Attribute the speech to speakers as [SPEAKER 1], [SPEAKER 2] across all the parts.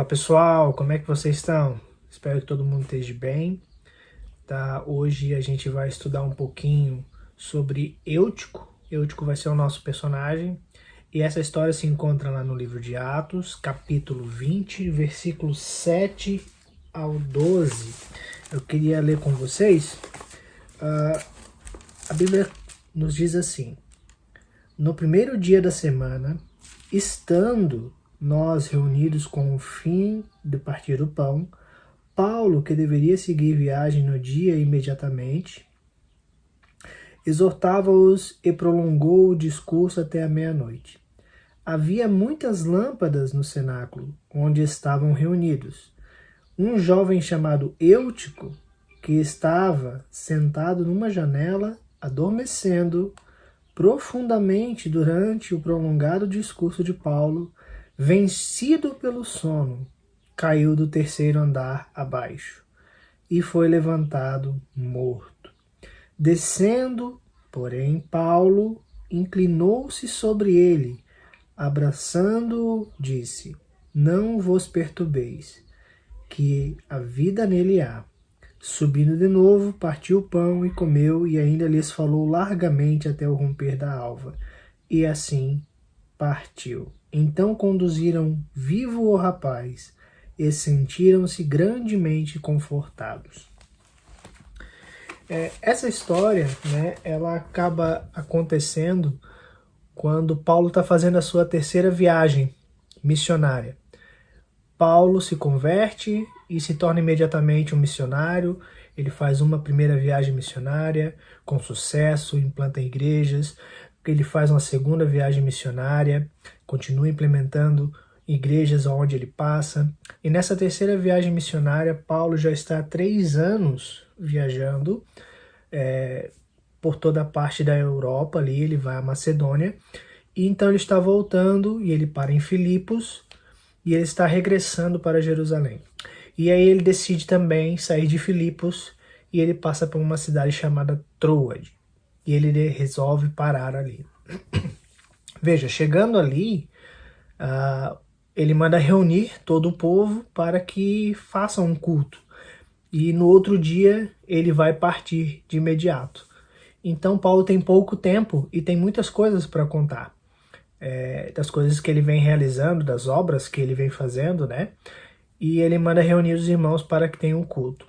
[SPEAKER 1] Fala pessoal, como é que vocês estão? Espero que todo mundo esteja bem. Tá? Hoje a gente vai estudar um pouquinho sobre Eutico. Eutico vai ser o nosso personagem. E essa história se encontra lá no livro de Atos, capítulo 20, versículos 7 ao 12. Eu queria ler com vocês. A Bíblia nos diz assim: no primeiro dia da semana, estando nós reunidos com o fim de partir o pão, Paulo, que deveria seguir viagem no dia imediatamente, exortava-os e prolongou o discurso até a meia-noite. Havia muitas lâmpadas no cenáculo, onde estavam reunidos. Um jovem chamado Eutico, que estava sentado numa janela, adormecendo profundamente durante o prolongado discurso de Paulo, vencido pelo sono, caiu do terceiro andar abaixo e foi levantado morto. Descendo, porém, Paulo inclinou-se sobre ele, abraçando-o, disse: não vos perturbeis, que a vida nele há. Subindo de novo, partiu o pão e comeu, e ainda lhes falou largamente até o romper da alva. E assim partiu. Então conduziram vivo o rapaz, e sentiram-se grandemente confortados. Essa história, né, ela acaba acontecendo quando Paulo está fazendo a sua terceira viagem missionária. Paulo se converte e se torna imediatamente um missionário. Ele faz uma primeira viagem missionária com sucesso, implanta igrejas. Ele faz uma segunda viagem missionária, continua implementando igrejas onde ele passa. E nessa terceira viagem missionária, Paulo já está há 3 anos viajando por toda a parte da Europa. Ali ele vai à Macedônia. E então ele está voltando e ele para em Filipos. E ele está regressando para Jerusalém. E aí ele decide também sair de Filipos e ele passa por uma cidade chamada Troade. E ele resolve parar ali. Veja, chegando ali, ele manda reunir todo o povo para que façam um culto. E no outro dia ele vai partir de imediato. Então Paulo tem pouco tempo e tem muitas coisas para contar. Das coisas que ele vem realizando, das obras que ele vem fazendo, né? E ele manda reunir os irmãos para que tenham um culto.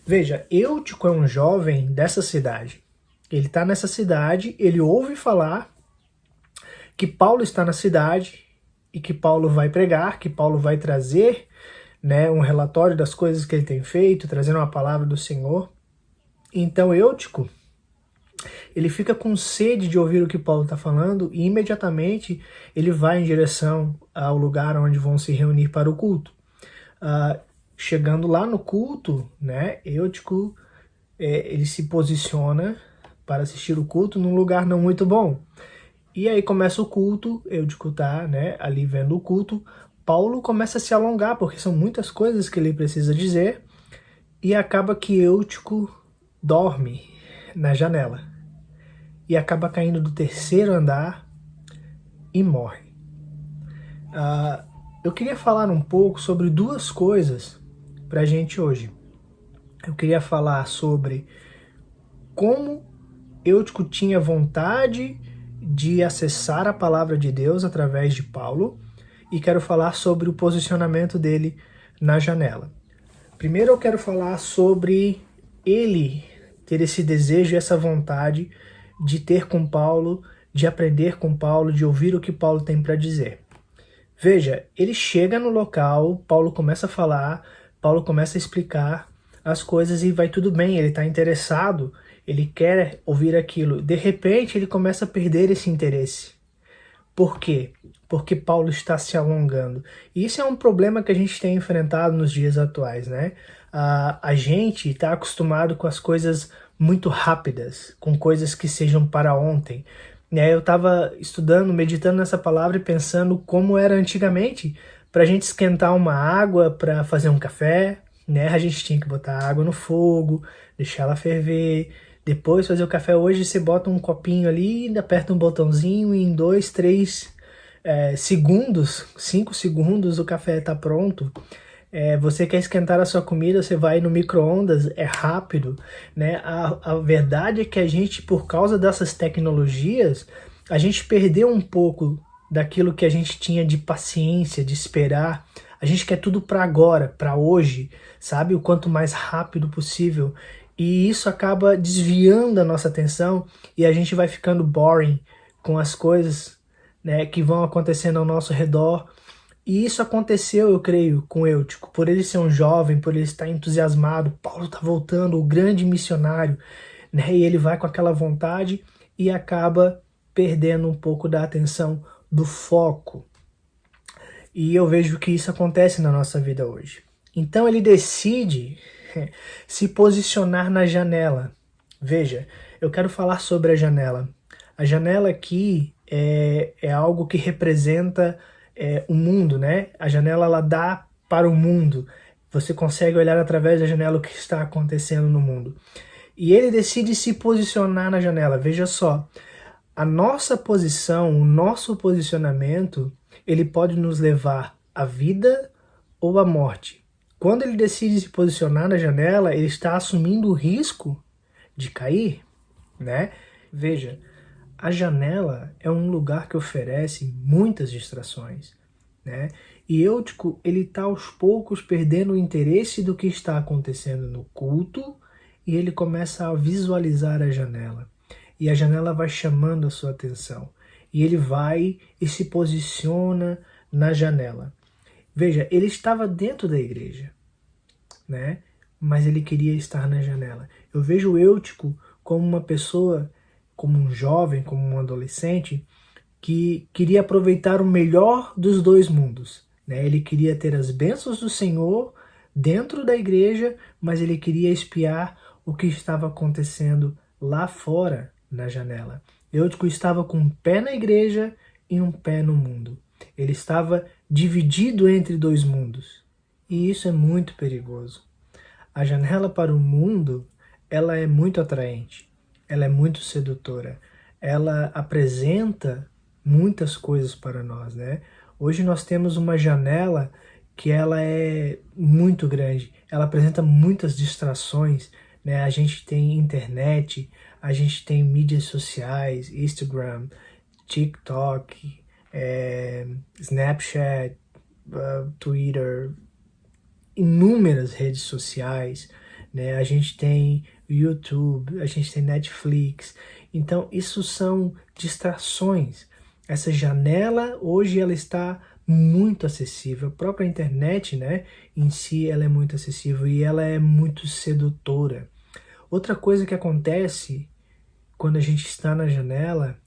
[SPEAKER 1] Veja, Eutico é um jovem dessa cidade. Ele está nessa cidade, ele ouve falar que Paulo está na cidade e que Paulo vai pregar, que Paulo vai trazer, né, um relatório das coisas que ele tem feito, trazendo uma palavra do Senhor. Então Eutico, ele fica com sede de ouvir o que Paulo está falando e imediatamente ele vai em direção ao lugar onde vão se reunir para o culto. Chegando lá no culto, né, Eutico, ele se posiciona para assistir o culto num lugar não muito bom. E aí começa o culto, Eutico está, né, ali vendo o culto. Paulo começa a se alongar, porque são muitas coisas que ele precisa dizer, e acaba que Eutico dorme na janela. E acaba caindo do terceiro andar e morre. Eu queria falar um pouco sobre 2 coisas para a gente hoje. Eu queria falar sobre como Eutico tinha vontade de acessar a palavra de Deus através de Paulo, e quero falar sobre o posicionamento dele na janela. Primeiro eu quero falar sobre ele ter esse desejo e essa vontade de ter com Paulo, de aprender com Paulo, de ouvir o que Paulo tem para dizer. Veja, ele chega no local, Paulo começa a falar, Paulo começa a explicar as coisas e vai tudo bem, ele está interessado, ele quer ouvir aquilo. De repente ele começa a perder esse interesse. Por quê? Porque Paulo está se alongando. E isso é um problema que a gente tem enfrentado nos dias atuais, né? A gente está acostumado com as coisas muito rápidas, com coisas que sejam para ontem. Eu estava estudando, meditando nessa palavra e pensando como era antigamente para a gente esquentar uma água para fazer um café, né? A gente tinha que botar a água no fogo, deixar ela ferver, depois fazer o café. Hoje você bota um copinho ali, aperta um botãozinho e em 2, 3 segundos, 5 segundos, o café está pronto. Você quer esquentar a sua comida, você vai no micro-ondas, é rápido, né? A verdade é que a gente, por causa dessas tecnologias, a gente perdeu um pouco daquilo que a gente tinha de paciência, de esperar. A gente quer tudo para agora, para hoje, sabe? O quanto mais rápido possível. E isso acaba desviando a nossa atenção e a gente vai ficando boring com as coisas, né, que vão acontecendo ao nosso redor. E isso aconteceu, eu creio, com Eutico. Por ele ser um jovem, por ele estar entusiasmado, Paulo está voltando, o grande missionário, né? E ele vai com aquela vontade e acaba perdendo um pouco da atenção, do foco. E eu vejo que isso acontece na nossa vida hoje. Então ele decide se posicionar na janela. Veja, eu quero falar sobre a janela. A janela aqui é algo que representa o mundo, né? A janela, ela dá para o mundo. Você consegue olhar através da janela o que está acontecendo no mundo. E ele decide se posicionar na janela. Veja só, a nossa posição, o nosso posicionamento, ele pode nos levar à vida ou à morte. Quando ele decide se posicionar na janela, ele está assumindo o risco de cair, né? Veja, a janela é um lugar que oferece muitas distrações, né? E Eutico, ele está aos poucos perdendo o interesse do que está acontecendo no culto e ele começa a visualizar a janela. E a janela vai chamando a sua atenção. E ele vai e se posiciona na janela. Veja, ele estava dentro da igreja, né? Mas ele queria estar na janela. Eu vejo o Eutico como uma pessoa, como um jovem, como um adolescente, que queria aproveitar o melhor dos dois mundos, né? Ele queria ter as bênçãos do Senhor dentro da igreja, mas ele queria espiar o que estava acontecendo lá fora, na janela. Eutico estava com um pé na igreja e um pé no mundo. Ele estava dividido entre dois mundos. E isso é muito perigoso. A janela para o mundo, ela é muito atraente. Ela é muito sedutora. Ela apresenta muitas coisas para nós, né? Hoje nós temos uma janela que ela é muito grande. Ela apresenta muitas distrações, né? A gente tem internet, a gente tem mídias sociais, Instagram, TikTok, Snapchat, Twitter, inúmeras redes sociais, né? A gente tem YouTube, a gente tem Netflix. Então, isso são distrações. Essa janela, hoje, ela está muito acessível. A própria internet, né, em si, ela é muito acessível e ela é muito sedutora. Outra coisa que acontece quando a gente está na janela,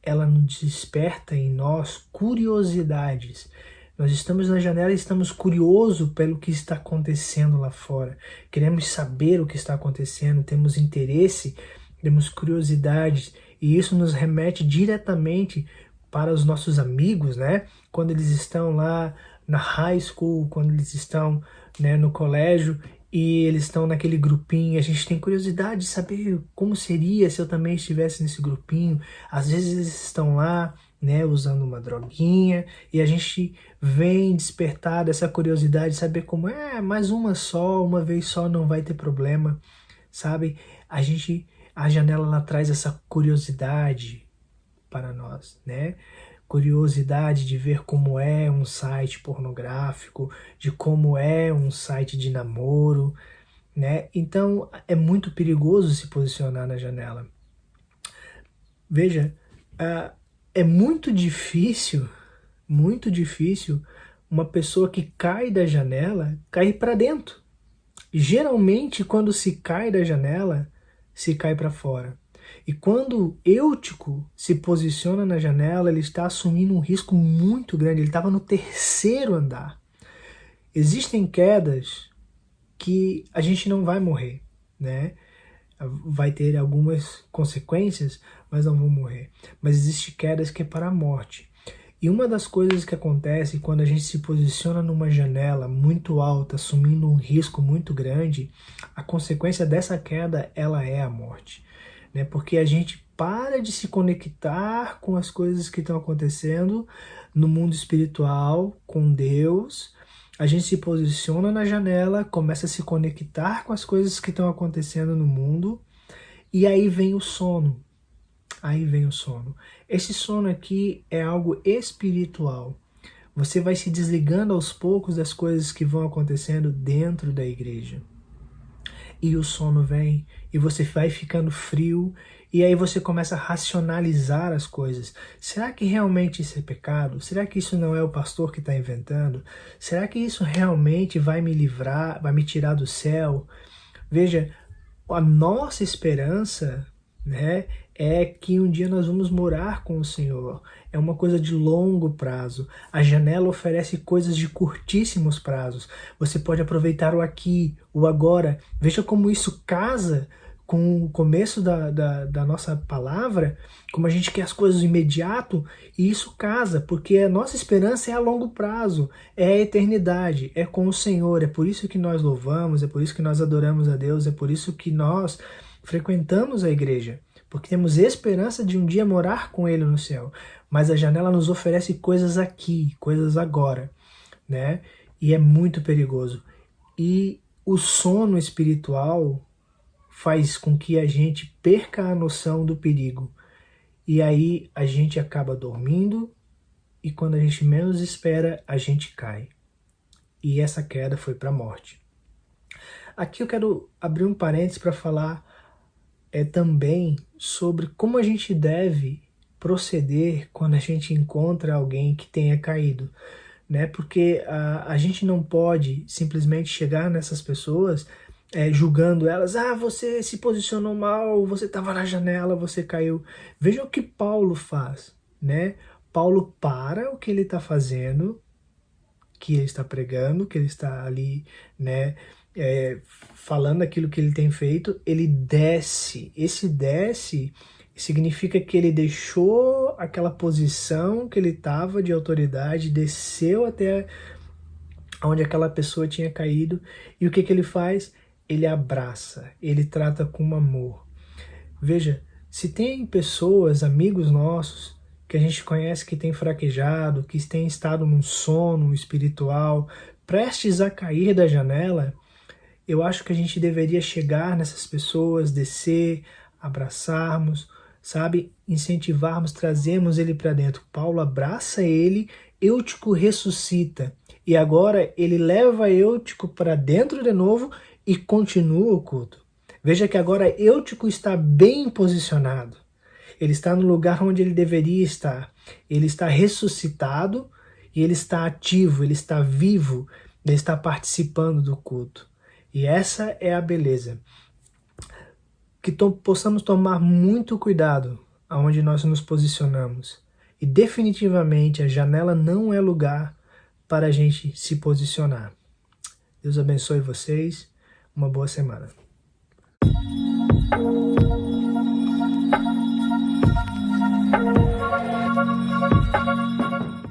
[SPEAKER 1] ela nos desperta em nós curiosidades. Nós estamos na janela e estamos curiosos pelo que está acontecendo lá fora. Queremos saber o que está acontecendo, temos interesse, temos curiosidades, e isso nos remete diretamente para os nossos amigos, né? Quando eles estão lá na high school, quando eles estão, né, no colégio, e eles estão naquele grupinho, a gente tem curiosidade de saber como seria se eu também estivesse nesse grupinho. Às vezes eles estão lá, né, usando uma droguinha, e a gente vem despertar dessa curiosidade, saber como mais uma só, uma vez só não vai ter problema, sabe? A janela ela traz essa curiosidade para nós, né? Curiosidade de ver como é um site pornográfico, de como é um site de namoro, né? Então é muito perigoso se posicionar na janela. Veja, é muito difícil uma pessoa que cai da janela cair para dentro. Geralmente, quando se cai da janela, se cai para fora. E quando Eutico se posiciona na janela, ele está assumindo um risco muito grande. Ele estava no terceiro andar. Existem quedas que a gente não vai morrer, né? Vai ter algumas consequências, mas não vão morrer. Mas existem quedas que é para a morte. E uma das coisas que acontece quando a gente se posiciona numa janela muito alta, assumindo um risco muito grande, a consequência dessa queda, ela é a morte, né? Porque a gente para de se conectar com as coisas que estão acontecendo no mundo espiritual, com Deus. A gente se posiciona na janela, começa a se conectar com as coisas que estão acontecendo no mundo, e aí vem o sono. Aí vem o sono. Esse sono aqui é algo espiritual. Você vai se desligando aos poucos das coisas que vão acontecendo dentro da igreja. E o sono vem, e você vai ficando frio, e aí você começa a racionalizar as coisas. Será que realmente isso é pecado? Será que isso não é o pastor que está inventando? Será que isso realmente vai me livrar, vai me tirar do céu? Veja, a nossa esperança, né, é que um dia nós vamos morar com o Senhor. É uma coisa de longo prazo. A janela oferece coisas de curtíssimos prazos. Você pode aproveitar o aqui, o agora. Veja como isso casa com o começo da nossa palavra, como a gente quer as coisas imediato, e isso casa, porque a nossa esperança é a longo prazo, é a eternidade, é com o Senhor. É por isso que nós louvamos, é por isso que nós adoramos a Deus, é por isso que nós frequentamos a igreja, porque temos esperança de um dia morar com Ele no céu. Mas a janela nos oferece coisas aqui, coisas agora, né? E é muito perigoso. E o sono espiritual faz com que a gente perca a noção do perigo. E aí a gente acaba dormindo, e quando a gente menos espera, a gente cai. E essa queda foi para a morte. Aqui eu quero abrir um parênteses para falar também sobre como a gente deve proceder quando a gente encontra alguém que tenha caído, né? Porque a gente não pode simplesmente chegar nessas pessoas julgando elas. Ah, você se posicionou mal, você estava na janela, você caiu. Veja o que Paulo faz, né? Paulo para o que ele está fazendo, que ele está pregando, que ele está ali, né, falando aquilo que ele tem feito, ele desce. Esse desce significa que ele deixou aquela posição que ele estava de autoridade, desceu até onde aquela pessoa tinha caído, e o que que ele faz? Ele abraça, ele trata com amor. Veja, se tem pessoas, amigos nossos, que a gente conhece que tem fraquejado, que tem estado num sono espiritual, prestes a cair da janela, eu acho que a gente deveria chegar nessas pessoas, descer, abraçarmos, sabe? Incentivarmos, trazermos ele para dentro. Paulo abraça ele, Eutico ressuscita. E agora ele leva Eutico para dentro de novo e continua o culto. Veja que agora Eutico está bem posicionado. Ele está no lugar onde ele deveria estar. Ele está ressuscitado e ele está ativo, ele está vivo, ele está participando do culto. E essa é a beleza. Que possamos tomar muito cuidado aonde nós nos posicionamos. E definitivamente a janela não é lugar para a gente se posicionar. Deus abençoe vocês. Uma boa semana.